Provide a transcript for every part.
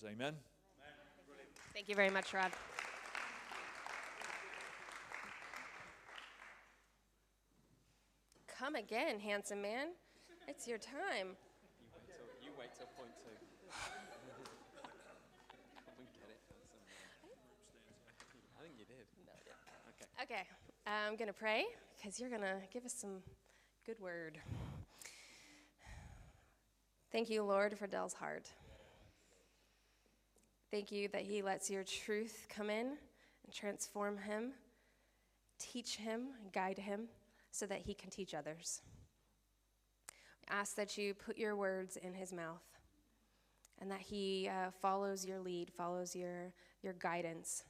lives. Amen? Thank you very much, Rod. Come again, handsome man. It's your time. You wait till point two. Come and get it, handsome man. I think you did. No, I didn't. Okay, I'm going to pray because you're going to give us some good word. Thank you, Lord, for Dell's heart. Thank you that he lets your truth come in and transform him, teach him, guide him, so that he can teach others. I ask that you put your words in his mouth and that he follows your lead, follows your guidance,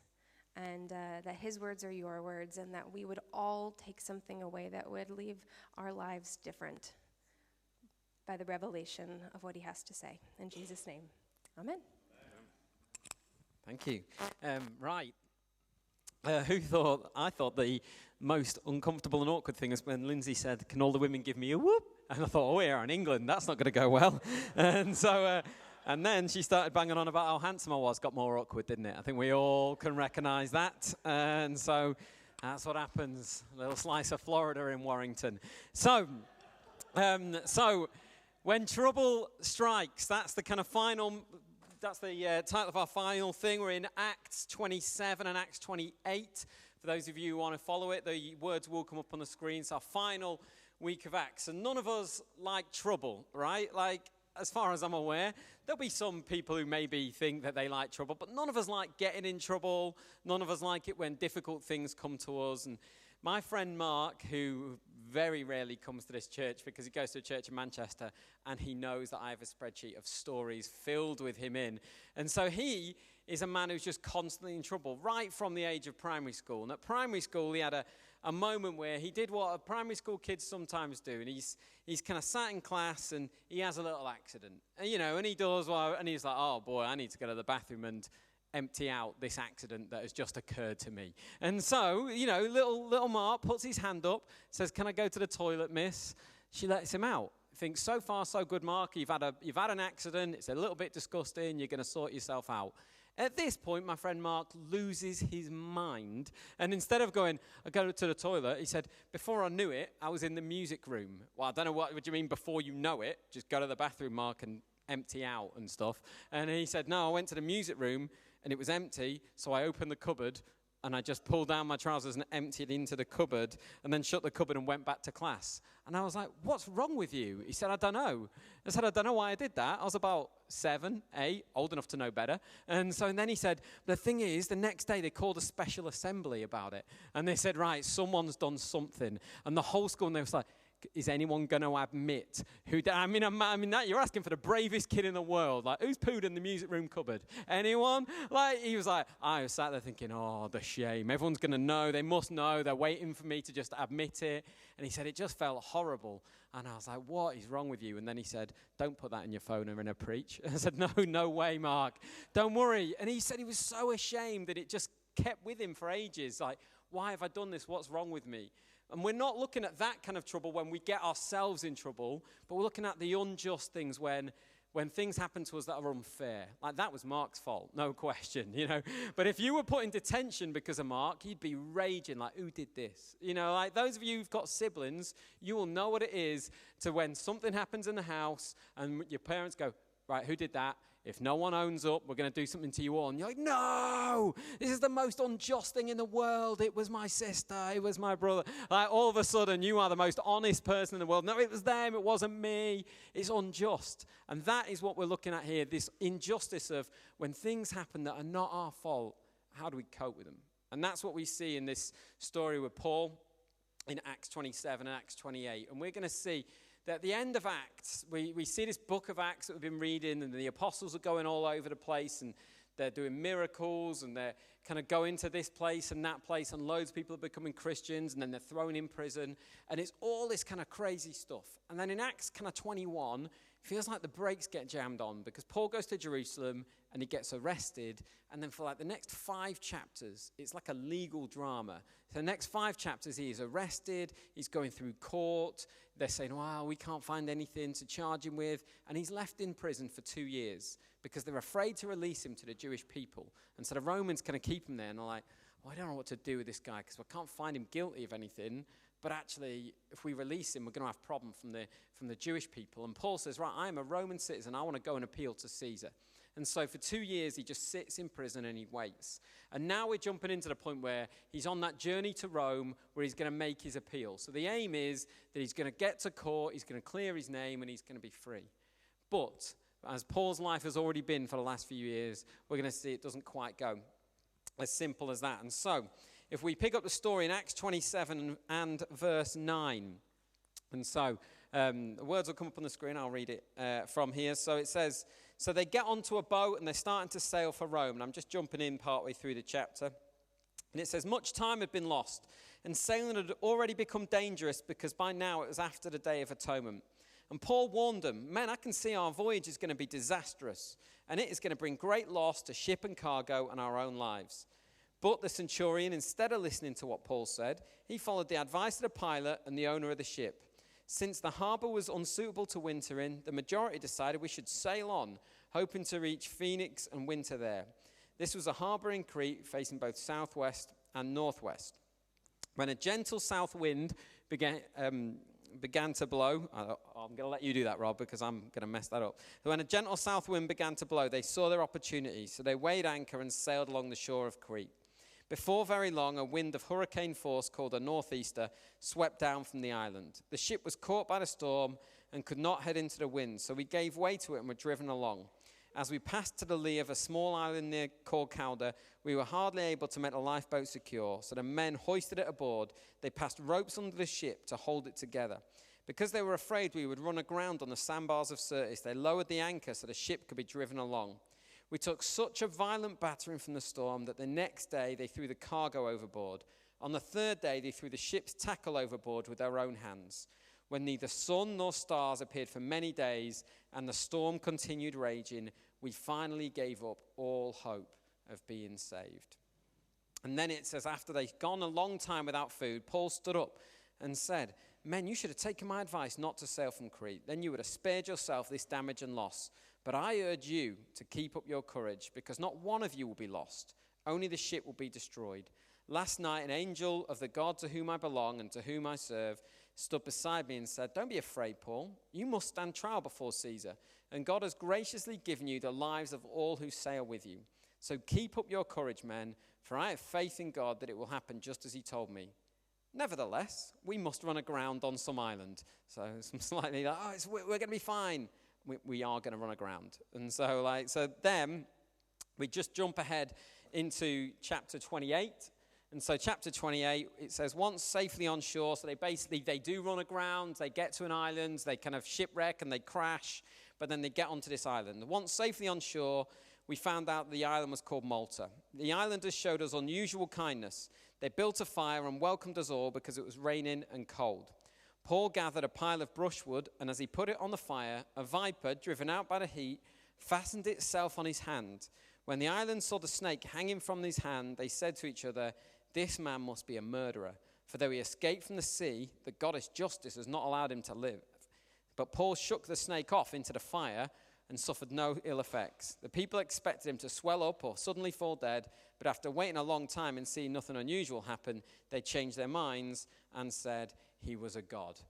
and that his words are your words, and that we would all take something away that would leave our lives different by the revelation of what he has to say. In Jesus' name, amen. Thank you. Right. I thought the most uncomfortable and awkward thing is when Lindsay said, "Can all the women give me a whoop?" And I thought, oh, we are in England, that's not going to go well. And so, and then she started banging on about how handsome I was. Got more awkward, didn't it? I think we all can recognize that. And so that's what happens. A little slice of Florida in Warrington. So when trouble strikes, that's the kind of final. That's the title of our final thing. We're in Acts 27 and Acts 28. For those of you who want to follow it, the words will come up on the screen. It's our final week of Acts. And none of us like trouble, right? Like, as far as I'm aware, there'll be some people who maybe think that they like trouble, but none of us like getting in trouble. None of us like it when difficult things come to us. And my friend Mark, who very rarely comes to this church because he goes to a church in Manchester, and he knows that I have a spreadsheet of stories filled with him in. And so he is a man who's just constantly in trouble, right from the age of primary school. And at primary school, he had a moment where he did what primary school kids sometimes do, and he's kind of sat in class, and he has a little accident. And, and he does, and he's like, oh boy, I need to go to the bathroom and empty out this accident that has just occurred to me. And so, little Mark puts his hand up, says, "Can I go to the toilet, miss?" She lets him out. Thinks, so far so good, Mark. You've had an accident. It's a little bit disgusting. You're going to sort yourself out. At this point, my friend Mark loses his mind. And instead of going, I go to the toilet, he said, before I knew it, I was in the music room. Well, I don't know what do you mean before you know it. Just go to the bathroom, Mark, and empty out and stuff. And he said, no, I went to the music room and it was empty. So I opened the cupboard and I just pulled down my trousers and emptied into the cupboard and then shut the cupboard and went back to class. And I was like, what's wrong with you? He said, I don't know. I said, I don't know why I did that. I was about 7, 8, old enough to know better. And then he said, the thing is, the next day they called a special assembly about it. And they said, right, someone's done something. And the whole school, and they was like, is anyone going to admit who did? I mean, that you're asking for the bravest kid in the world. Like, who's pooed in the music room cupboard? Anyone? Like, he was like, I was sat there thinking, oh, the shame. Everyone's going to know. They must know. They're waiting for me to just admit it. And he said, it just felt horrible. And I was like, what is wrong with you? And then he said, don't put that in your phone or in a preach. And I said, no way, Mark. Don't worry. And he said he was so ashamed that it just kept with him for ages. Like, why have I done this? What's wrong with me? And we're not looking at that kind of trouble when we get ourselves in trouble, but we're looking at the unjust things when things happen to us that are unfair. Like, that was Mark's fault, no question, But if you were put in detention because of Mark, you'd be raging, like, who did this? Like those of you who've got siblings, you will know what it is to when something happens in the house and your parents go, right, who did that? If no one owns up, we're going to do something to you all. And you're like, no, this is the most unjust thing in the world. It was my sister. It was my brother. Like, all of a sudden, you are the most honest person in the world. No, it was them. It wasn't me. It's unjust. And that is what we're looking at here, this injustice of when things happen that are not our fault, how do we cope with them? And that's what we see in this story with Paul in Acts 27 and Acts 28. And we're going to see that at the end of Acts, we see this book of Acts that we've been reading, and the apostles are going all over the place, and they're doing miracles, and they're kind of going to this place and that place, and loads of people are becoming Christians, and then they're thrown in prison, and it's all this kind of crazy stuff. And then in Acts kind of 21, it feels like the brakes get jammed on, because Paul goes to Jerusalem, and he gets arrested. And then for like the next 5 chapters, it's like a legal drama. So the next 5 chapters, he is arrested. He's going through court. They're saying, wow, we can't find anything to charge him with. And he's left in prison for 2 years because they're afraid to release him to the Jewish people. And so the Romans kind of keep him there. And they're like, I don't know what to do with this guy because we can't find him guilty of anything. But actually, if we release him, we're going to have a problem from the Jewish people. And Paul says, right, I'm a Roman citizen. I want to go and appeal to Caesar. And so for 2 years, he just sits in prison and he waits. And now we're jumping into the point where he's on that journey to Rome where he's going to make his appeal. So the aim is that he's going to get to court, he's going to clear his name, and he's going to be free. But as Paul's life has already been for the last few years, we're going to see it doesn't quite go as simple as that. And so if we pick up the story in Acts 27 and verse 9. And so the words will come up on the screen. I'll read it from here. So it says, so they get onto a boat and they're starting to sail for Rome. And I'm just jumping in partway through the chapter. And it says, much time had been lost and sailing had already become dangerous because by now it was after the Day of Atonement. And Paul warned them, men, I can see our voyage is going to be disastrous and it is going to bring great loss to ship and cargo and our own lives. But the centurion, instead of listening to what Paul said, he followed the advice of the pilot and the owner of the ship. Since the harbor was unsuitable to winter in, the majority decided we should sail on, hoping to reach Phoenix and winter there. This was a harbor in Crete facing both southwest and northwest. When a gentle south wind began to blow, I'm going to let you do that, Rob, because I'm going to mess that up. When a gentle south wind began to blow, they saw their opportunity, so they weighed anchor and sailed along the shore of Crete. Before very long, a wind of hurricane force called a northeaster swept down from the island. The ship was caught by the storm and could not head into the wind, so we gave way to it and were driven along. As we passed to the lee of a small island near called Cauda, we were hardly able to make the lifeboat secure, so the men hoisted it aboard. They passed ropes under the ship to hold it together. Because they were afraid we would run aground on the sandbars of Syrtis, they lowered the anchor so the ship could be driven along. We took such a violent battering from the storm that the next day they threw the cargo overboard. On the third day, they threw the ship's tackle overboard with their own hands. When neither sun nor stars appeared for many days and the storm continued raging, we finally gave up all hope of being saved. And then it says, after they'd gone a long time without food, Paul stood up and said, men, you should have taken my advice not to sail from Crete. Then you would have spared yourself this damage and loss. But I urge you to keep up your courage, because not one of you will be lost. Only the ship will be destroyed. Last night, an angel of the God to whom I belong and to whom I serve stood beside me and said, don't be afraid, Paul. You must stand trial before Caesar. And God has graciously given you the lives of all who sail with you. So keep up your courage, men, for I have faith in God that it will happen just as he told me. Nevertheless, we must run aground on some island. So some slightly like, we're going to be fine. We are going to run aground. And so then we just jump ahead into chapter 28. And so chapter 28, it says, once safely on shore, so they do run aground, they get to an island, they kind of shipwreck and they crash, but then they get onto this island. Once safely on shore, we found out the island was called Malta. The islanders showed us unusual kindness. They built a fire and welcomed us all because it was raining and cold. Paul gathered a pile of brushwood, and as he put it on the fire, a viper, driven out by the heat, fastened itself on his hand. When the island saw the snake hanging from his hand, they said to each other, this man must be a murderer, for though he escaped from the sea, the goddess Justice has not allowed him to live. But Paul shook the snake off into the fire and suffered no ill effects. The people expected him to swell up or suddenly fall dead, but after waiting a long time and seeing nothing unusual happen, they changed their minds and said he was a god.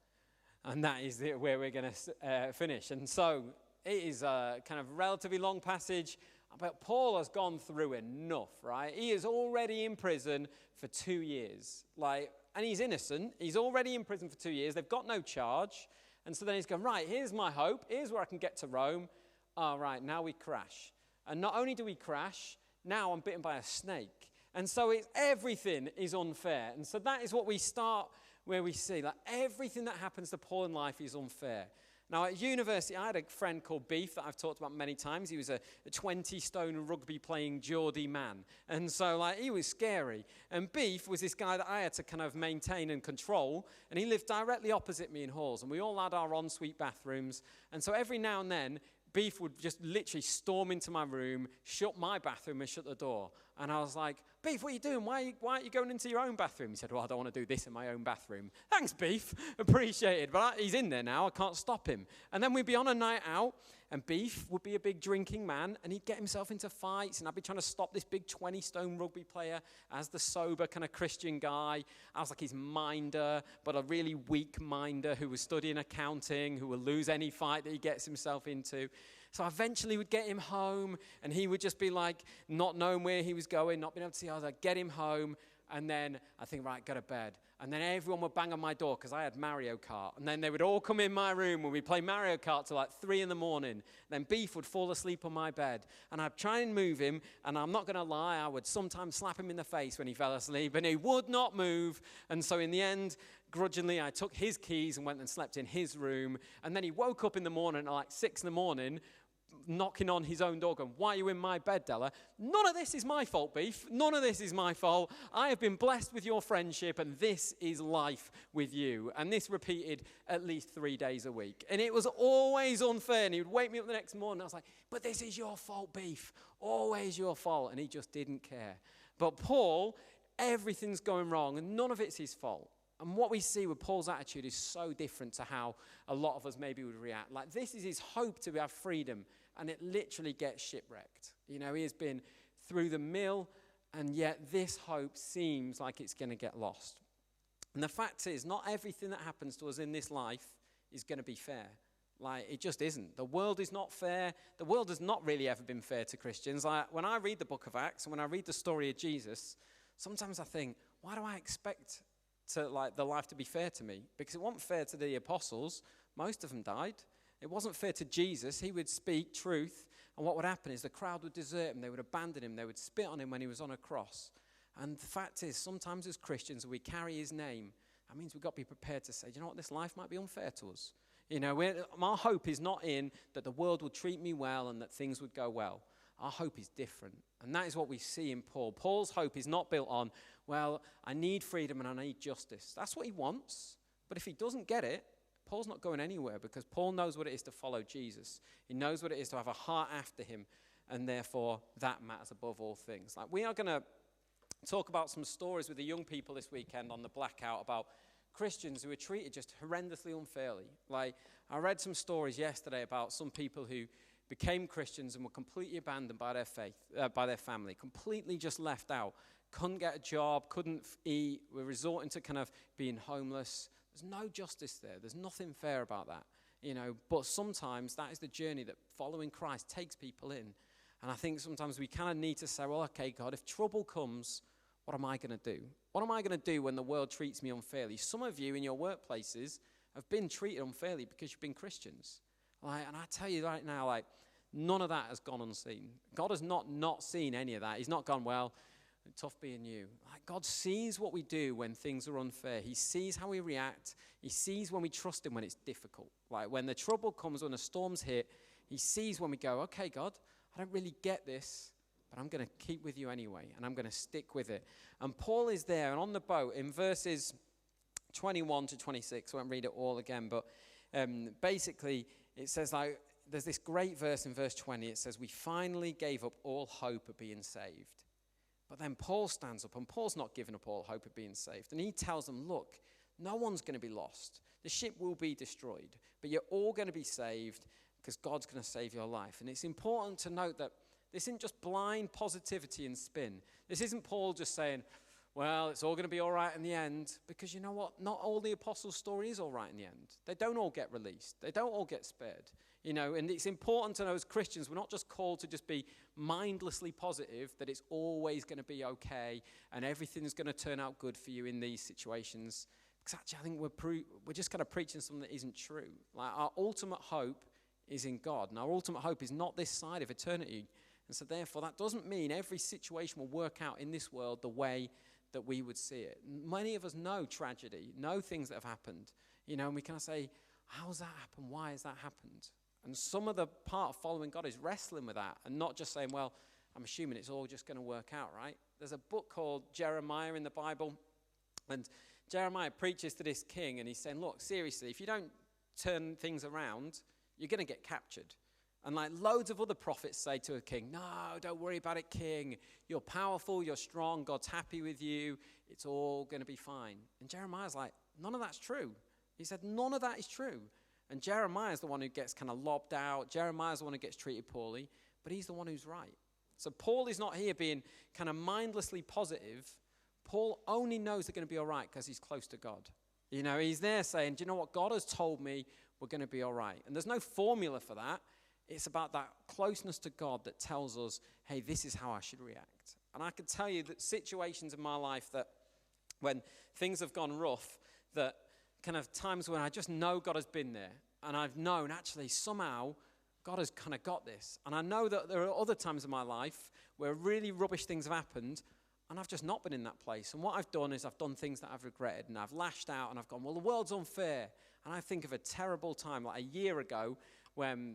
And that is where we're going to finish. And so it is a kind of relatively long passage, but Paul has gone through enough, right? He is already in prison for 2 years. And he's innocent. He's already in prison for 2 years. They've got no charge. And so then he's going, right, here's my hope. Here's where I can get to Rome. All right, now we crash. And not only do we crash, now I'm bitten by a snake. And so everything is unfair. And so that is what we start where we see. Everything that happens to Paul in life is unfair. Now, at university, I had a friend called Beef that I've talked about many times. He was a 20-stone rugby-playing Geordie man. And so, he was scary. And Beef was this guy that I had to kind of maintain and control. And he lived directly opposite me in halls. And we all had our ensuite bathrooms. And so every now and then, Beef would just literally storm into my room, shut my bathroom and shut the door. And I was like, Beef, what are you doing? Why aren't you going into your own bathroom? He said, well, I don't want to do this in my own bathroom. Thanks, Beef. Appreciated. But he's in there now. I can't stop him. And then we'd be on a night out, and Beef would be a big drinking man, and he'd get himself into fights, and I'd be trying to stop this big 20-stone rugby player as the sober kind of Christian guy. I was like his minder, but a really weak minder who was studying accounting, who will lose any fight that he gets himself into. So I eventually would get him home, and he would just be like not knowing where he was going, not being able to see. I was like, get him home, and then I think, right, go to bed. And then everyone would bang on my door because I had Mario Kart. And then they would all come in my room when we'd play Mario Kart till like 3 a.m. Then Beef would fall asleep on my bed. And I'd try and move him. And I'm not going to lie, I would sometimes slap him in the face when he fell asleep. And he would not move. And so in the end, grudgingly, I took his keys and went and slept in his room. And then he woke up in the morning at like 6 a.m, knocking on his own door going, why are you in my bed, Della? None of this is my fault, Beef. None of this is my fault. I have been blessed with your friendship, and this is life with you. And this repeated at least 3 days a week. And it was always unfair. And he would wake me up the next morning. I was like, but this is your fault, Beef. Always your fault. And he just didn't care. But Paul, everything's going wrong, and none of it's his fault. And what we see with Paul's attitude is so different to how a lot of us maybe would react. Like, this is his hope to have freedom, and it literally gets shipwrecked. You know, he has been through the mill, and yet this hope seems like it's going to get lost. And the fact is, not everything that happens to us in this life is going to be fair. Like, it just isn't. The world is not fair. The world has not really ever been fair to Christians. Like, when I read the book of Acts, and when I read the story of Jesus, sometimes I think, why do I expect the life to be fair to me? Because it wasn't fair to the apostles. Most of them died. It wasn't fair to Jesus. He would speak truth, and what would happen is the crowd would desert him. They would abandon him. They would spit on him when he was on a cross. And the fact is, sometimes as Christians, we carry his name. That means we've got to be prepared to say, do you know what, this life might be unfair to us. You know, our hope is not in that the world will treat me well and that things would go well. Our hope is different. And that is what we see in Paul. Paul's hope is not built on, well, I need freedom and I need justice. That's what he wants. But if he doesn't get it, Paul's not going anywhere, because Paul knows what it is to follow Jesus. He knows what it is to have a heart after him, and therefore that matters above all things. Like, we are going to talk about some stories with the young people this weekend on the Blackout about Christians who are treated just horrendously unfairly. Like, I read some stories yesterday about some people who became Christians and were completely abandoned by their faith, by their family, completely just left out, couldn't get a job, couldn't eat, were resorting to kind of being homeless. There's no justice there. There's nothing fair about that, you know. But sometimes that is the journey that following Christ takes people in. And I think sometimes we kind of need to say, well, okay, God, if trouble comes, what am I going to do? What am I going to do when the world treats me unfairly? Some of you in your workplaces have been treated unfairly because you've been Christians. Like, and I tell you right now, like, none of that has gone unseen. God has not seen any of that. He's not gone, well, tough being you. Like, God sees what we do when things are unfair. He sees how we react. He sees when we trust him when it's difficult. Like, when the trouble comes, when the storms hit, he sees when we go, okay, God, I don't really get this, but I'm going to keep with you anyway, and I'm going to stick with it. And Paul is there, and on the boat, in verses 21 to 26, I won't read it all again, but basically it says, like, there's this great verse in verse 20. It says, we finally gave up all hope of being saved. But then Paul stands up, and Paul's not giving up all hope of being saved. And he tells them, look, no one's going to be lost. The ship will be destroyed, but you're all going to be saved because God's going to save your life. And it's important to note that this isn't just blind positivity and spin. This isn't Paul just saying, well, it's all going to be all right in the end, because you know what? Not all the apostles' story is all right in the end. They don't all get released. They don't all get spared. You know, and it's important to know as Christians, we're not just called to just be mindlessly positive, that it's always going to be okay and everything's going to turn out good for you in these situations. Because actually, I think we're just kind of preaching something that isn't true. Like, our ultimate hope is in God, and our ultimate hope is not this side of eternity. And so therefore, that doesn't mean every situation will work out in this world the way that we would see it. Many of us know tragedy, know things that have happened, you know, and we kind of say, how's that happened? Why has that happened? And some of the part of following God is wrestling with that and not just saying, well, I'm assuming it's all just going to work out, right? There's a book called Jeremiah in the Bible, and Jeremiah preaches to this king, and he's saying, look, seriously, if you don't turn things around, you're going to get captured. And like loads of other prophets say to a king, no, don't worry about it, king. You're powerful, you're strong, God's happy with you. It's all going to be fine. And Jeremiah's like, none of that's true. He said, none of that is true. And Jeremiah's the one who gets kind of lobbed out. Jeremiah's the one who gets treated poorly, but he's the one who's right. So Paul is not here being kind of mindlessly positive. Paul only knows they're going to be all right because he's close to God. You know, he's there saying, do you know what? God has told me we're going to be all right. And there's no formula for that. It's about that closeness to God that tells us, hey, this is how I should react. And I can tell you that situations in my life that when things have gone rough, that kind of times when I just know God has been there, and I've known actually somehow God has kind of got this. And I know that there are other times in my life where really rubbish things have happened, and I've just not been in that place. And what I've done is I've done things that I've regretted, and I've lashed out, and I've gone, well, the world's unfair. And I think of a terrible time, like a year ago, when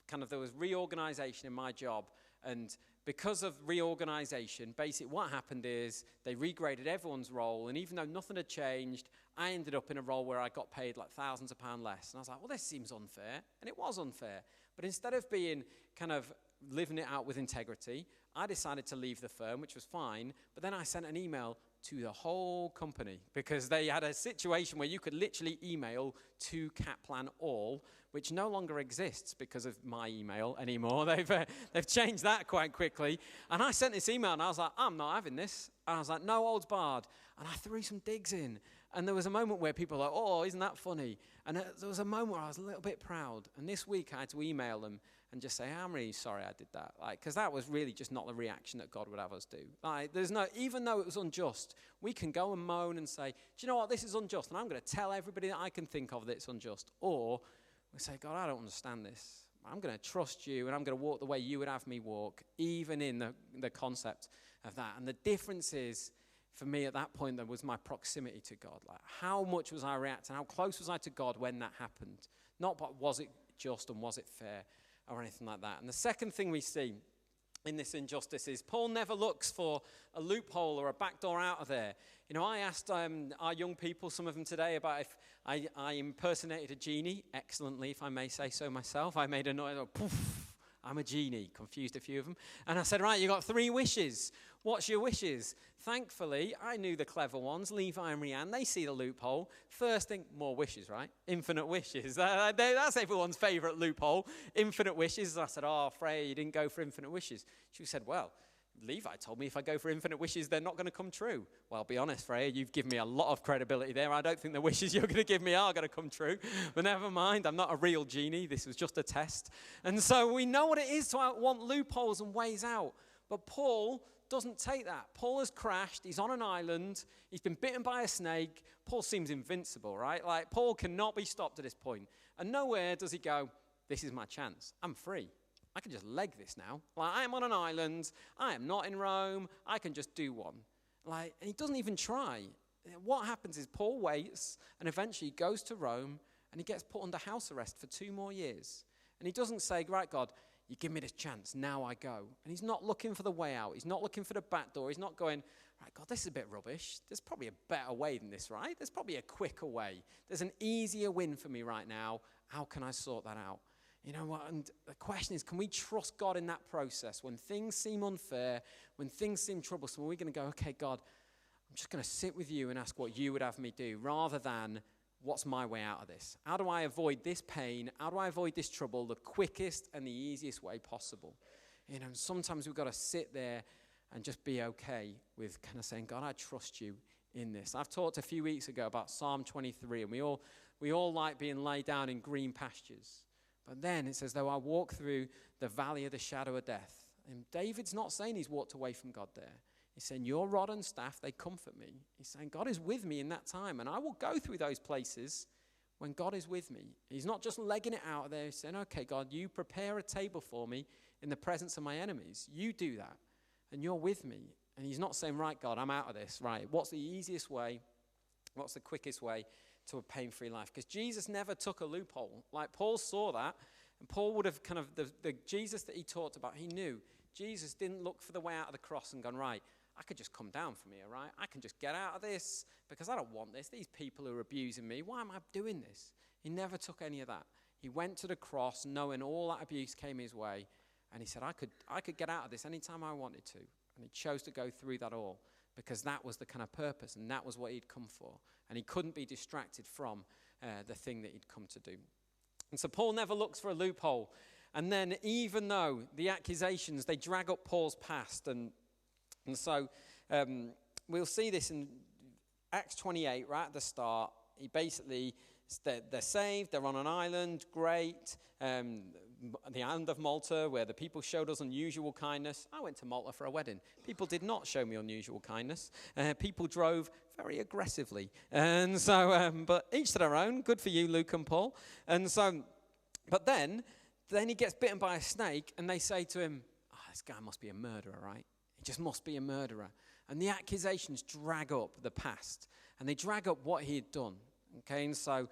kind of there was reorganization in my job, and because of reorganization, basically what happened is they regraded everyone's role, and even though nothing had changed, I ended up in a role where I got paid like thousands of pounds less. And I was like, well, this seems unfair. And it was unfair. But instead of being kind of living it out with integrity, I decided to leave the firm, which was fine. But then I sent an email to the whole company because they had a situation where you could literally email to Kaplan All, which no longer exists because of my email anymore. They've changed that quite quickly. And I sent this email and I was like, I'm not having this. And I was like, no holds barred. And I threw some digs in. And there was a moment where people were like, oh, isn't that funny? And there was a moment where I was a little bit proud. And this week I had to email them and just say, I'm really sorry I did that. Because that was really just not the reaction that God would have us do. Even though it was unjust, we can go and moan and say, do you know what, this is unjust. And I'm going to tell everybody that I can think of that it's unjust. Or we say, God, I don't understand this. I'm going to trust you and I'm going to walk the way you would have me walk, even in the concept of that. And the difference is, for me at that point, there was my proximity to God. Like, how much was I reacting? How close was I to God when that happened? Not but was it just and was it fair or anything like that. And the second thing we see in this injustice is Paul never looks for a loophole or a back door out of there. You know, I asked our young people, some of them today, about if I impersonated a genie excellently, if I may say so myself. I made a noise, poof, I'm a genie, confused a few of them. And I said, right, you got 3 wishes. What's your wishes? Thankfully, I knew the clever ones, Levi and Rianne. They see the loophole. First thing, more wishes, right? Infinite wishes. That's everyone's favorite loophole, infinite wishes. I said, oh, Freya, you didn't go for infinite wishes. She said, well, Levi told me if I go for infinite wishes, they're not going to come true. Well, be honest, Freya, you've given me a lot of credibility there. I don't think the wishes you're going to give me are going to come true. But never mind, I'm not a real genie. This was just a test. And so we know what it is to want loopholes and ways out. But Paul doesn't take that. Paul has crashed. He's on an island. He's been bitten by a snake. Paul seems invincible, right? Like, Paul cannot be stopped at this point. And nowhere does he go, this is my chance. I'm free. I can just leg this now. Like, I am on an island. I am not in Rome. I can just do one. Like, and he doesn't even try. What happens is Paul waits and eventually goes to Rome and he gets put under house arrest for 2 more years. And he doesn't say, right, God, you give me this chance, now I go. And he's not looking for the way out. He's not looking for the back door. He's not going, right, God, this is a bit rubbish. There's probably a better way than this, right? There's probably a quicker way. There's an easier win for me right now. How can I sort that out? You know what? And the question is, can we trust God in that process? When things seem unfair, when things seem troublesome, are we going to go, okay, God, I'm just going to sit with you and ask what you would have me do, rather than what's my way out of this? How do I avoid this pain? How do I avoid this trouble the quickest and the easiest way possible? You know, sometimes we've got to sit there and just be okay with kind of saying, God, I trust you in this. I've talked a few weeks ago about Psalm 23, and we all like being laid down in green pastures. But then it says, though I walk through the valley of the shadow of death. And David's not saying he's walked away from God there. He's saying, your rod and staff, they comfort me. He's saying, God is with me in that time. And I will go through those places when God is with me. He's not just legging it out there. He's saying, okay, God, you prepare a table for me in the presence of my enemies. You do that. And you're with me. And he's not saying, right, God, I'm out of this. Right, what's the easiest way? What's the quickest way to a pain-free life? Because Jesus never took a loophole. Like, Paul saw that. And Paul would have kind of, the Jesus that he talked about, he knew. Jesus didn't look for the way out of the cross and gone, right, I could just come down from here, right? I can just get out of this because I don't want this. These people are abusing me. Why am I doing this? He never took any of that. He went to the cross knowing all that abuse came his way. And he said, I could get out of this anytime I wanted to. And he chose to go through that all because that was the kind of purpose and that was what he'd come for. And he couldn't be distracted from the thing that he'd come to do. And so Paul never looks for a loophole. And then even though the accusations, they drag up Paul's past. And so we'll see this in Acts 28, right at the start. He basically, they're saved, they're on an island, great. The island of Malta, where the people showed us unusual kindness. I went to Malta for a wedding. People did not show me unusual kindness. People drove very aggressively. And so, but each to their own. Good for you, Luke and Paul. And so, but then he gets bitten by a snake, and they say to him, this guy must be a murderer, right? He just must be a murderer. And the accusations drag up the past, and they drag up what he had done. Okay, and so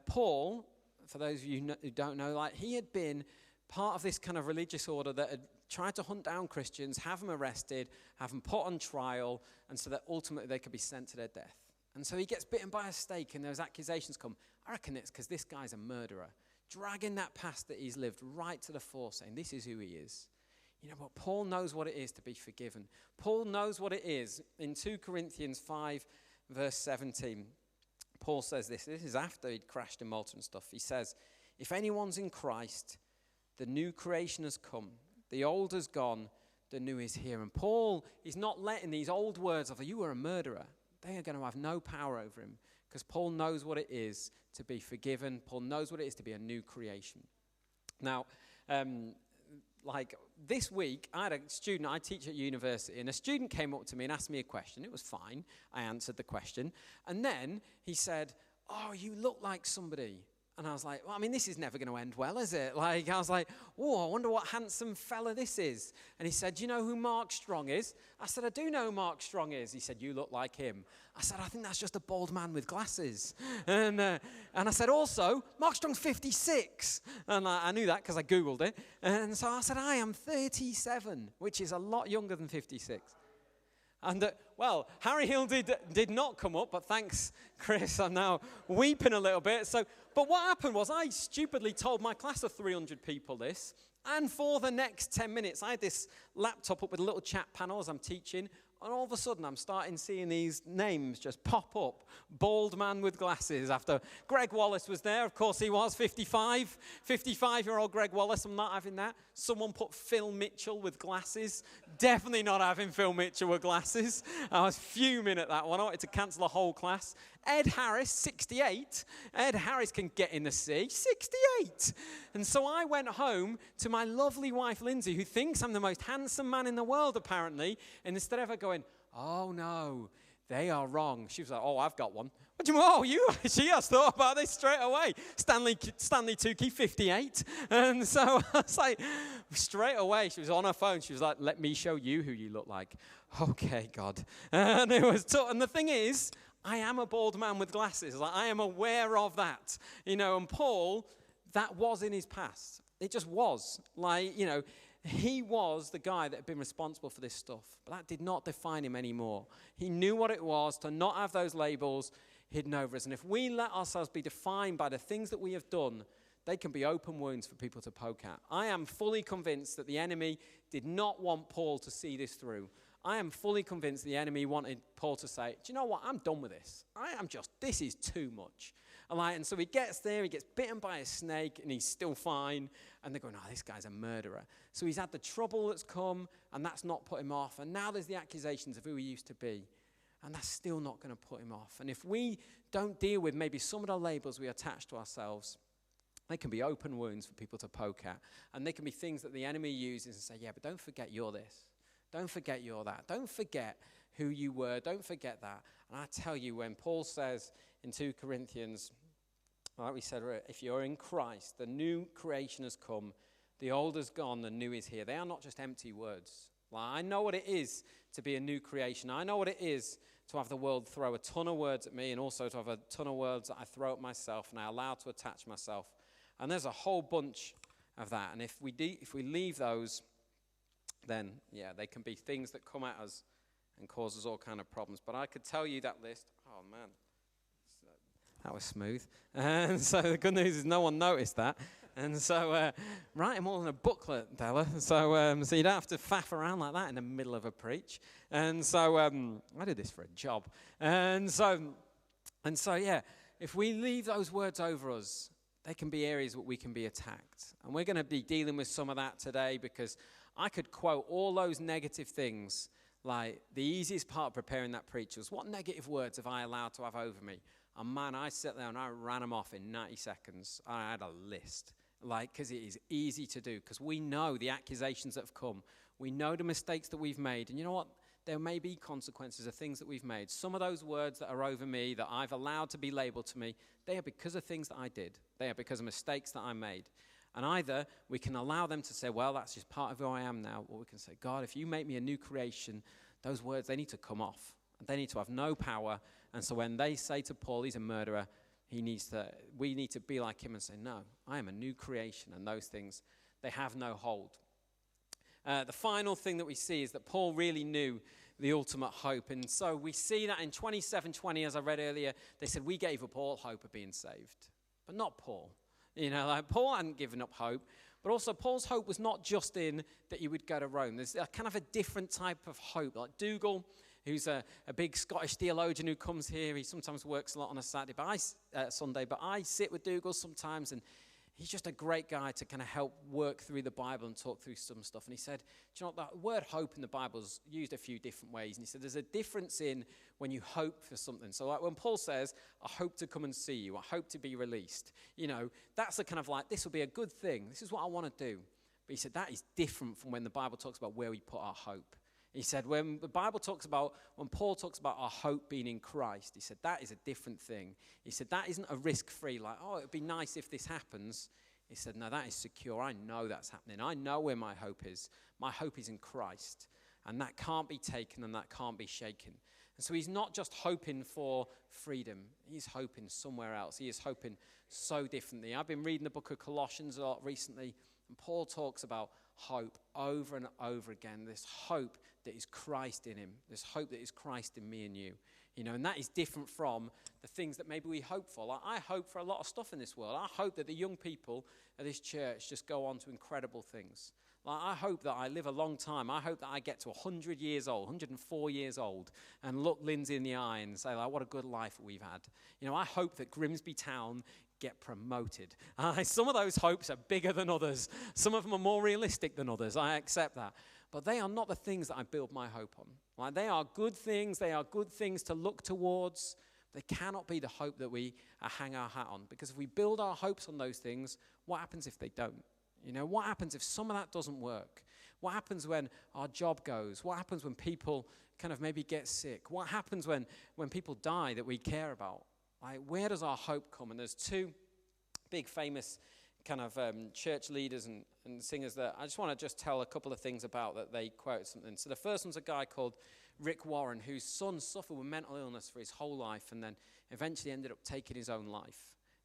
Paul, for those of you who don't know, like he had been part of this kind of religious order that had tried to hunt down Christians, have them arrested, have them put on trial, and so that ultimately they could be sent to their death. And so he gets bitten by a snake, and those accusations come. I reckon it's because this guy's a murderer, dragging that past that he's lived right to the fore, saying this is who he is. You know what? Paul knows what it is to be forgiven. Paul knows what it is. In 2 Corinthians 5, verse 17, Paul says this. This is after he'd crashed in Malta and stuff. He says, if anyone's in Christ, the new creation has come. The old has gone. The new is here. And Paul is not letting these old words of, you were a murderer. They are going to have no power over him. Because Paul knows what it is to be forgiven. Paul knows what it is to be a new creation. Now, like this week, I had a student, I teach at university, and a student came up to me and asked me a question. It was fine. I answered the question. And then he said, you look like somebody. And I was like, well, I mean, this is never going to end well, is it? Like, I was like, I wonder what handsome fella this is. And he said, do you know who Mark Strong is? I said, I do know who Mark Strong is. He said, you look like him. I said, I think that's just a bald man with glasses. And I said, also, Mark Strong's 56. And I knew that because I Googled it. And so I said, I am 37, which is a lot younger than 56. And, Harry Hill did not come up, but thanks, Chris. I'm now weeping a little bit. But what happened was I stupidly told my class of 300 people this, and for the next 10 minutes, I had this laptop up with a little chat panel as I'm teaching, and all of a sudden, I'm starting seeing these names just pop up. Bald man with glasses. After Greg Wallace was there, of course he was, 55. 55-year-old Greg Wallace, I'm not having that. Someone put Phil Mitchell with glasses. Definitely not having Phil Mitchell with glasses. I was fuming at that one. I wanted to cancel the whole class. Ed Harris, 68. Ed Harris can get in the sea. 68. And so I went home to my lovely wife, Lindsay, who thinks I'm the most handsome man in the world, apparently. And instead of her going, oh, no, they are wrong, she was like, I've got one. What do you mean? She has thought about this straight away. Stanley Tukey, 58. And so I was like, straight away, she was on her phone. She was like, let me show you who you look like. Okay, God. And it was tough. And the thing is, I am a bald man with glasses. Like, I am aware of that. And Paul, that was in his past. It just was. He was the guy that had been responsible for this stuff. But that did not define him anymore. He knew what it was to not have those labels hidden over us. And if we let ourselves be defined by the things that we have done, they can be open wounds for people to poke at. I am fully convinced that the enemy did not want Paul to see this through. I am fully convinced the enemy wanted Paul to say, do you know what? I'm done with this. This is too much. And so he gets there, he gets bitten by a snake, and he's still fine. And they're going, this guy's a murderer. So he's had the trouble that's come, and that's not put him off. And now there's the accusations of who he used to be. And that's still not going to put him off. And if we don't deal with maybe some of the labels we attach to ourselves, they can be open wounds for people to poke at. And they can be things that the enemy uses and say, yeah, but don't forget you're this. Don't forget you're that. Don't forget who you were. Don't forget that. And I tell you, when Paul says in 2 Corinthians, like we said, if you're in Christ, the new creation has come. The old has gone, the new is here. They are not just empty words. I know what it is to be a new creation. I know what it is to have the world throw a ton of words at me, and also to have a ton of words that I throw at myself and I allow to attach myself. And there's a whole bunch of that. And if we leave those, then, they can be things that come at us and cause us all kind of problems. But I could tell you that list. Oh, man. That was smooth. And so the good news is no one noticed that. And so write them all in a booklet, Della. So so you don't have to faff around like that in the middle of a preach. And so I did this for a job. And so yeah, if we leave those words over us, they can be areas where we can be attacked. And we're going to be dealing with some of that today, because I could quote all those negative things. Like, the easiest part of preparing that preach was, what negative words have I allowed to have over me? And man, I sat there and I ran them off in 90 seconds. I had a list. Because it is easy to do, because we know the accusations that have come. We know the mistakes that we've made. And you know what? There may be consequences of things that we've made. Some of those words that are over me, that I've allowed to be labeled to me, they are because of things that I did. They are because of mistakes that I made. And either we can allow them to say, well, that's just part of who I am now, or we can say, God, if you make me a new creation, those words, they need to come off. They need to have no power. And so when they say to Paul, he's a murderer, we need to be like him and say, no, I am a new creation. And those things, they have no hold. The final thing that we see is that Paul really knew the ultimate hope. And so we see that in 27:20, as I read earlier, they said, we gave up all hope of being saved. But not Paul. Like Paul hadn't given up hope. But also Paul's hope was not just in that he would go to Rome. There's a kind of a different type of hope. Like Dougal, who's a big Scottish theologian who comes here. He sometimes works a lot on a Sunday, but I sit with Dougal sometimes, and he's just a great guy to kind of help work through the Bible and talk through some stuff. And he said, do you know what, that word hope in the Bible is used a few different ways. And he said, there's a difference in when you hope for something. So like when Paul says, I hope to come and see you, I hope to be released, that's a kind of like, this will be a good thing. This is what I want to do. But he said, that is different from when the Bible talks about where we put our hope. He said, when Paul talks about our hope being in Christ, he said, that is a different thing. He said, that isn't a risk-free, like, oh, it would be nice if this happens. He said, no, that is secure. I know that's happening. I know where my hope is. My hope is in Christ. And that can't be taken and that can't be shaken. And so he's not just hoping for freedom. He's hoping somewhere else. He is hoping so differently. I've been reading the book of Colossians a lot recently, and Paul talks about hope over and over again, this hope that is Christ in him, this hope that is Christ in me and you, and that is different from the things that maybe we hope for. Like, I hope for a lot of stuff in this world. I hope that the young people at this church just go on to incredible things. Like, I hope that I live a long time. I hope that I get to 100 years old, 104 years old, and look Lindsay in the eye and say, like, what a good life we've had. I hope that Grimsby Town get promoted. Some of those hopes are bigger than others. Some of them are more realistic than others. I accept that. But they are not the things that I build my hope on. Like, they are good things. They are good things to look towards. They cannot be the hope that we hang our hat on. Because if we build our hopes on those things, what happens if they don't? What happens if some of that doesn't work? What happens when our job goes? What happens when people kind of maybe get sick? What happens when people die that we care about? Like, where does our hope come? And there's two big famous kind of church leaders and singers that I just want to tell a couple of things about that they quote something. So the first one's a guy called Rick Warren, whose son suffered with mental illness for his whole life and then eventually ended up taking his own life.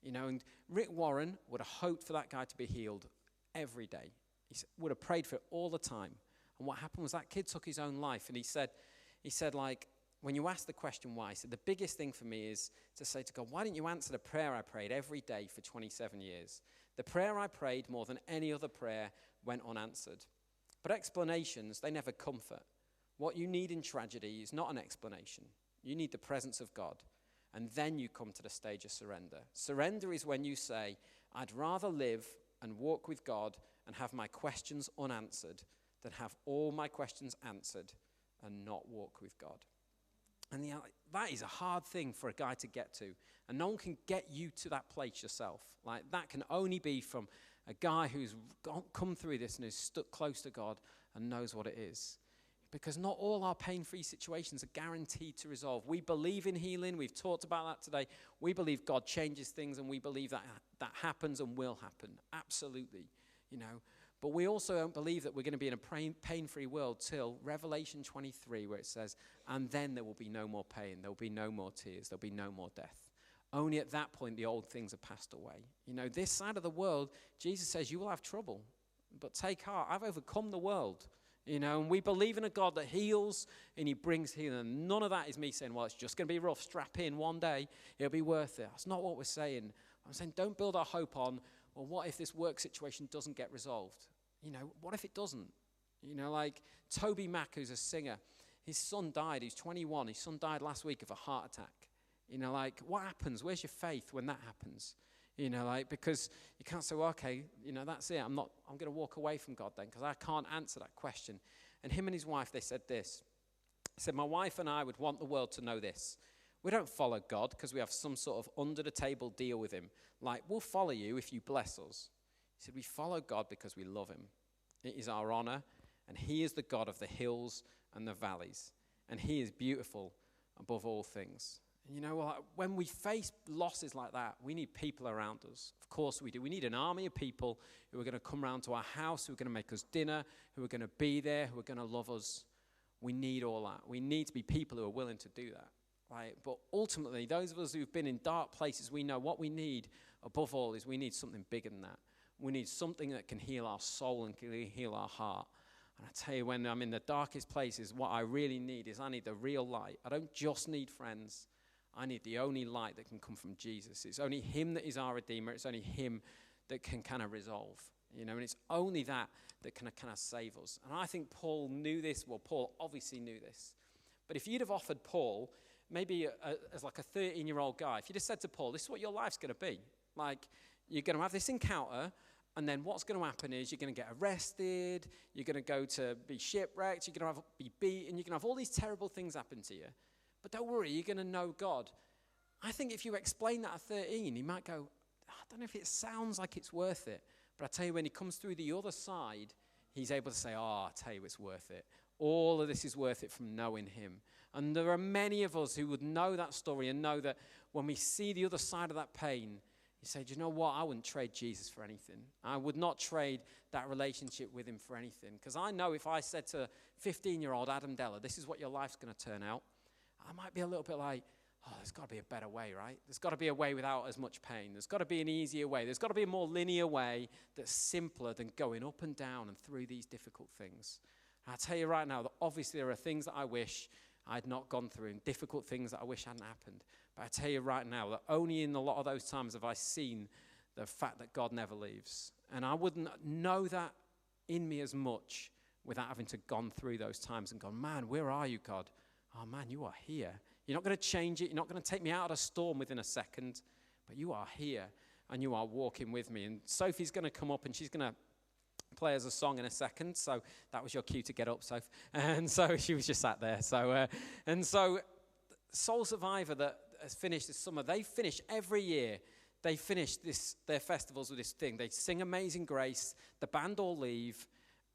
And Rick Warren would have hoped for that guy to be healed every day. He would have prayed for it all the time. And what happened was that kid took his own life. And he said, like, when you ask the question why, he said, the biggest thing for me is to say to God, why didn't you answer the prayer I prayed every day for 27 years? The prayer I prayed more than any other prayer went unanswered. But explanations, they never comfort. What you need in tragedy is not an explanation. You need the presence of God. And then you come to the stage of surrender. Surrender is when you say, I'd rather live and walk with God and have my questions unanswered than have all my questions answered and not walk with God. And that is a hard thing for a guy to get to. And no one can get you to that place yourself. Like, that can only be from a guy who's come through this and is stuck close to God and knows what it is. Because not all our pain-free situations are guaranteed to resolve. We believe in healing. We've talked about that today. We believe God changes things, and we believe that happens and will happen. Absolutely, But we also don't believe that we're going to be in a pain-free world till Revelation 23, where it says, and then there will be no more pain. There will be no more tears. There will be no more death. Only at that point, the old things have passed away. This side of the world, Jesus says, you will have trouble, but take heart. I've overcome the world. And we believe in a God that heals and he brings healing. None of that is me saying, well, it's just going to be rough. Strap in one day. It'll be worth it. That's not what we're saying. I'm saying don't build our hope on, well, what if this work situation doesn't get resolved? What if it doesn't? Like Toby Mack, who's a singer, his son died. He's 21. His son died last week of a heart attack. Like what happens? Where's your faith when that happens? Because you can't say, well, okay, that's it. I'm going to walk away from God then because I can't answer that question. And him and his wife, they said this. He said, my wife and I would want the world to know this. We don't follow God because we have some sort of under-the-table deal with him. Like, we'll follow you if you bless us. He said, we follow God because we love him. It is our honor, and he is the God of the hills and the valleys. And he is beautiful above all things. And when we face losses like that, we need people around us. Of course we do. We need an army of people who are going to come around to our house, who are going to make us dinner, who are going to be there, who are going to love us. We need all that. We need to be people who are willing to do that. Right? But ultimately, those of us who've been in dark places, we know what we need above all is we need something bigger than that. We need something that can heal our soul and can heal our heart. And I tell you, when I'm in the darkest places, what I really need is I need the real light. I don't just need friends. I need the only light that can come from Jesus. It's only him that is our Redeemer. It's only him that can kind of resolve, and it's only that can kind of save us. And I think Paul knew this. Well, Paul obviously knew this. But if you'd have offered Paul, maybe as like a 13-year-old guy, if you'd have said to Paul, this is what your life's going to be. Like, you're going to have this encounter, and then what's going to happen is you're going to get arrested, you're going to go to be shipwrecked, you're going to be beaten, you're going to have all these terrible things happen to you. But don't worry, you're going to know God. I think if you explain that at 13, he might go, I don't know if it sounds like it's worth it. But I tell you, when he comes through the other side, he's able to say, I tell you, it's worth it. All of this is worth it from knowing him. And there are many of us who would know that story and know that when we see the other side of that pain, you say, do you know what? I wouldn't trade Jesus for anything. I would not trade that relationship with him for anything. Because I know if I said to 15-year-old Adam Deller, this is what your life's going to turn out, I might be a little bit like, there's got to be a better way, right? There's got to be a way without as much pain. There's got to be an easier way. There's got to be a more linear way that's simpler than going up and down and through these difficult things. And I tell you right now that obviously there are things that I wish I'd not gone through and difficult things that I wish hadn't happened. But I tell you right now that only in a lot of those times have I seen the fact that God never leaves. And I wouldn't know that in me as much without having to gone through those times and gone, man, where are you, God? Oh, man, you are here. You're not going to change it. You're not going to take me out of a storm within a second. But you are here, and you are walking with me. And Sophie's going to come up, and she's going to play us a song in a second. So that was your cue to get up, Soph. And so she was just sat there. So Soul Survivor that has finished this summer, they finish every year. They finish their festivals with this thing. They sing Amazing Grace. The band all leave,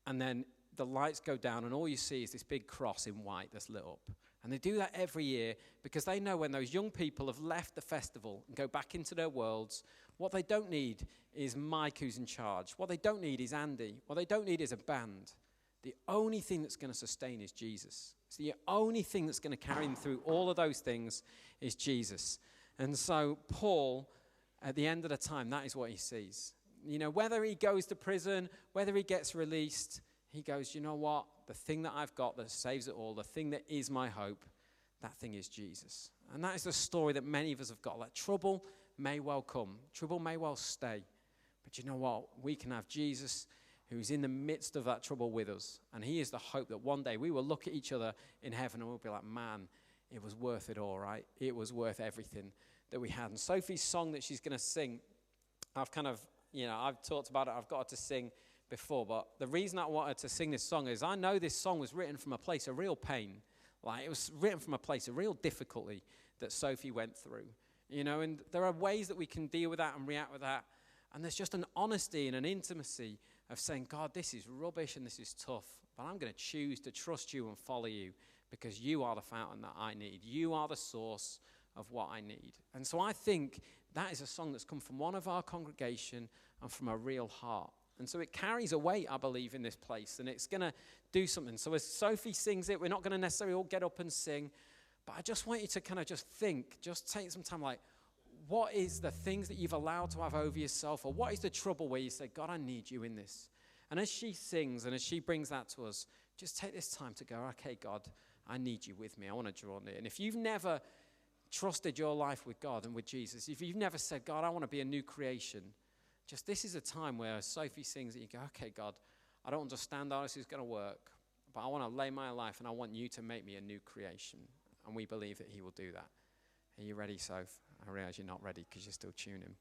and then the lights go down, and all you see is this big cross in white that's lit up. And they do that every year because they know when those young people have left the festival and go back into their worlds, what they don't need is Mike who's in charge. What they don't need is Andy. What they don't need is a band. The only thing that's going to sustain is Jesus. It's the only thing that's going to carry them through all of those things is Jesus. And so Paul, at the end of the time, that is what he sees. Whether he goes to prison, whether he gets released, he goes, you know what? The thing that I've got that saves it all, the thing that is my hope, that thing is Jesus. And that is the story that many of us have got. Like, trouble may well come. Trouble may well stay. But you know what? We can have Jesus who's in the midst of that trouble with us. And he is the hope that one day we will look at each other in heaven and we'll be like, man, it was worth it all, right? It was worth everything that we had. And Sophie's song that she's going to sing, I've talked about it. I've got her to sing before, but the reason I wanted to sing this song is I know this song was written from a place of real pain. Like, it was written from a place of real difficulty that Sophie went through. And there are ways that we can deal with that and react with that. And there's just an honesty and an intimacy of saying, God, this is rubbish and this is tough, but I'm going to choose to trust you and follow you because you are the fountain that I need. You are the source of what I need. And so I think that is a song that's come from one of our congregation and from a real heart. And so it carries a weight, I believe, in this place, and it's going to do something. So as Sophie sings it, we're not going to necessarily all get up and sing, but I just want you to kind of just think, just take some time, like, what is the things that you've allowed to have over yourself, or what is the trouble where you say, God, I need you in this? And as she sings and as she brings that to us, just take this time to go, okay, God, I need you with me. I want to draw near. And if you've never trusted your life with God and with Jesus, if you've never said, God, I want to be a new creation, just this is a time where Sophie sings that you go, okay, God, I don't understand how this is going to work, but I want to lay my life and I want you to make me a new creation. And we believe that he will do that. Are you ready, Soph? I realize you're not ready because you're still tuning.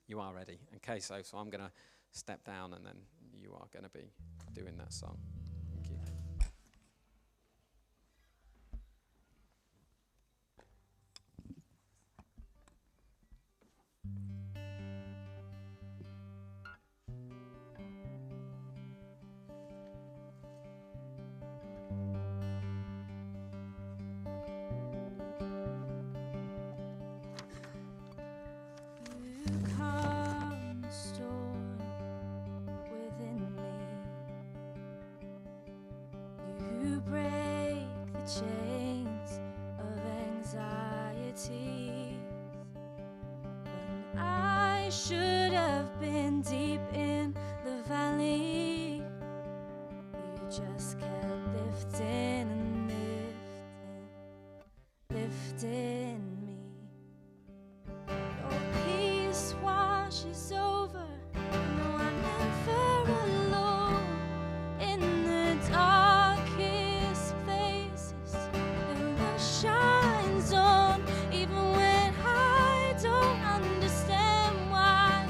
You are ready. Okay, Soph, so I'm going to step down and then you are going to be doing that song. Thank you. Chains of anxiety. When I should have been deep in the valley, you just kept lifting and lifting me. Your peace washes over. No, I'm never alone in the darkest places. Your love shines on, even when I don't understand why.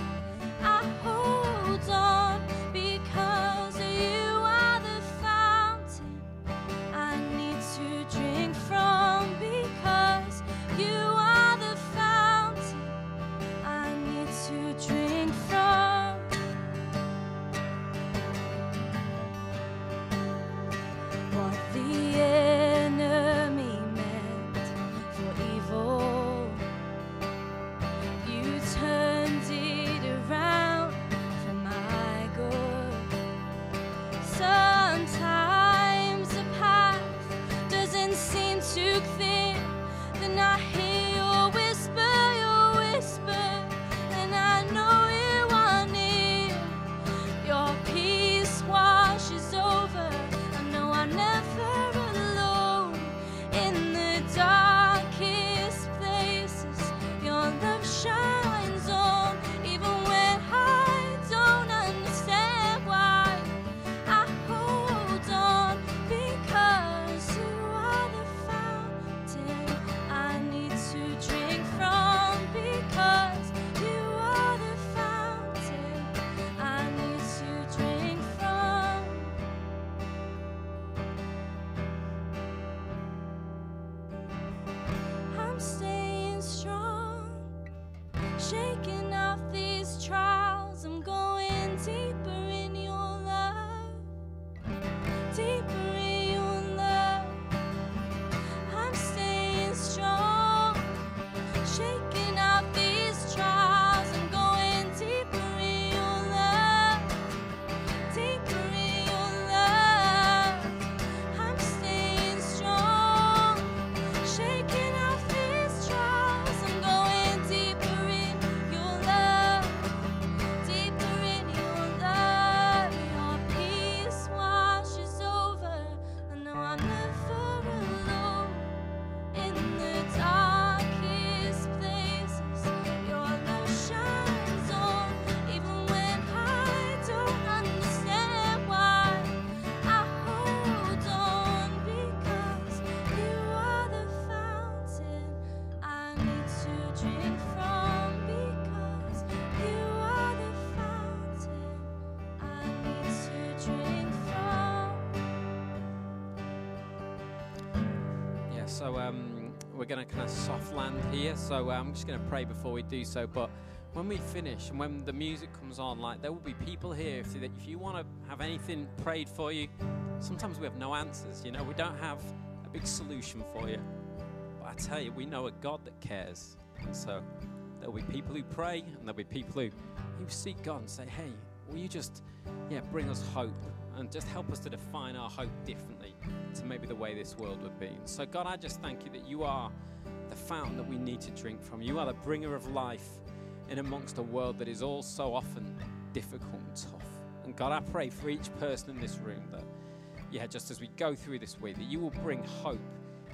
I hold on because you are the fountain I need to drink from. Because you are the fountain I need to drink from. What the enemy meant for evil, you turned it around for my good. Sometimes the path doesn't seem too clear, then I hear your whisper, and I know you are near. Your peace washes over. I know I'm never alone in the darkest places. Your love shines on, even when I don't understand why. I hold on because you are the fountain I need to drink from. Because you are the fountain I need to drink from. I'm staying strong, shaking off these trials. I'm going deeper in your love, deeper in your love. I'm staying strong, shaking off these trials. I'm going deeper in your love, deeper in your love. I'm staying strong, shaking off these trials. I'm going deeper in your love, deeper in your love. Your peace washes over. I know I'm never alone in the darkest places. Your love shines on, even when I don't understand why. I hold on because you are the fountain I need to drink from. Because you are the fountain I need to drink from. Yeah, so we're going to kind of soft land here. So I'm just going to pray before we do so. But when we finish and when the music comes on, like there will be people here. If you want to have anything prayed for you, sometimes we have no answers. You know, we don't have a big solution for you. But I tell you, we know a God that cares. And so there'll be people who pray, and there'll be people who seek God and say, hey, will you just bring us hope and just help us to define our hope differently to maybe the way this world would be. And so God, I just thank you that you are the fountain that we need to drink from. You are the bringer of life in amongst a world that is all so often difficult and tough. And God, I pray for each person in this room that just as we go through this week, that you will bring hope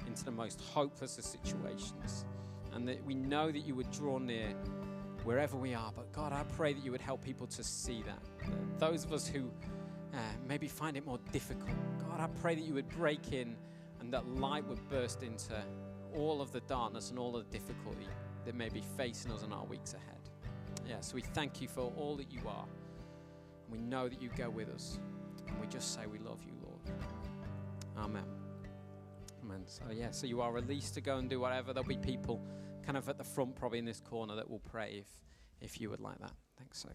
into the most hopeless of situations. And that we know that you would draw near wherever we are. But God, I pray that you would help people to see that. Those of us who maybe find it more difficult, God, I pray that you would break in and that light would burst into all of the darkness and all of the difficulty that may be facing us in our weeks ahead. Yeah, so we thank you for all that you are. And we know that you go with us. And we just say we love you, Lord. Amen. Amen. So you are released to go and do whatever. There'll be people kind of at the front, probably in this corner, that will pray if you would like that. Thanks, Sophie.